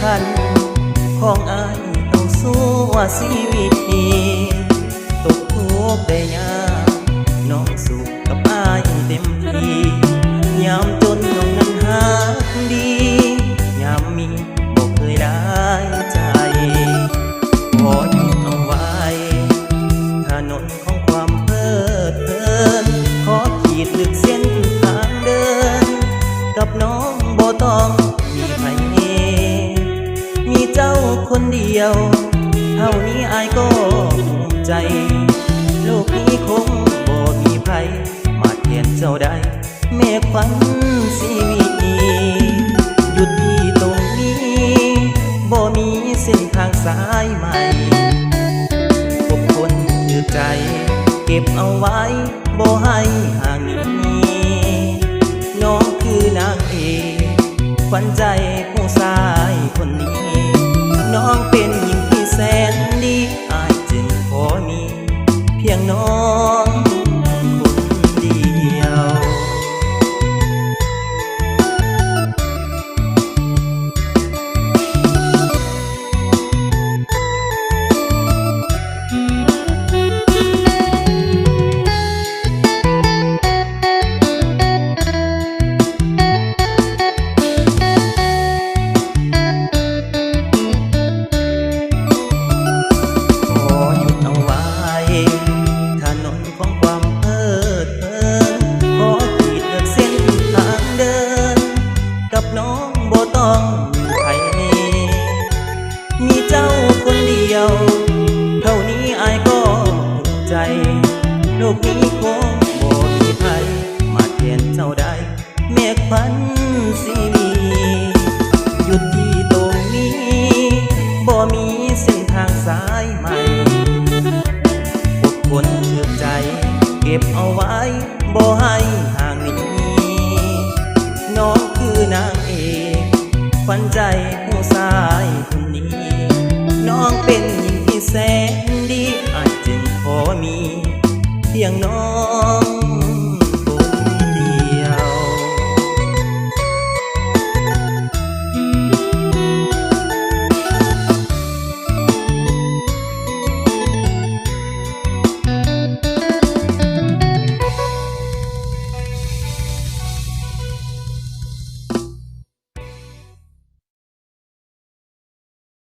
คัญของอายต้องสู้ว่าชีวิตตกทุกข์ได้ยากน้องสุขกับอายเต็มที่ยามจนน้องนั้นหาดียามมีบอกเคยได้ใจขอหยุดเอาไว้ถนนของความเพลิดเพลินขอขีดลึกเส้นทางเดินกับน้องบ่ต้องมีใครมีเจ้าคนเดียวเท่านี้อายก็ภูมิใจโลกนี้คงบ่มีใครมาแทนเจ้าได้แม่ขวัญชีวิตหยุดที่ตรงนี้บ่มีเส้นทางสายใหม่พบคนถือใจเก็บเอาไว้บ่ให้ห่างหนีน้องคือนางเอกขวัญใจผู้ชายคนนี้น้องเป็นหญิงที่แสนดีอายจึงขอมีเพียงน้องคนเดียวน้องบ่ต้องใครมีเจ้าคนเดียวเท่านี้อายก็ภูมิใจโลกนี้คงบ่มีใครมาแทนเจ้าได้แม่ขวัญชีวิตหยุดที่ตรงนี้บ่มีเส้นทางสายใหม่พบคนถือใจเก็บเอาไว้บ่ให้ห่างหนีน้องคือนางเอกขวัญใจผู้ชายคนนี้น้องเป็นหญิงที่แสนดีอาจจึงขอมีเพียงน้อง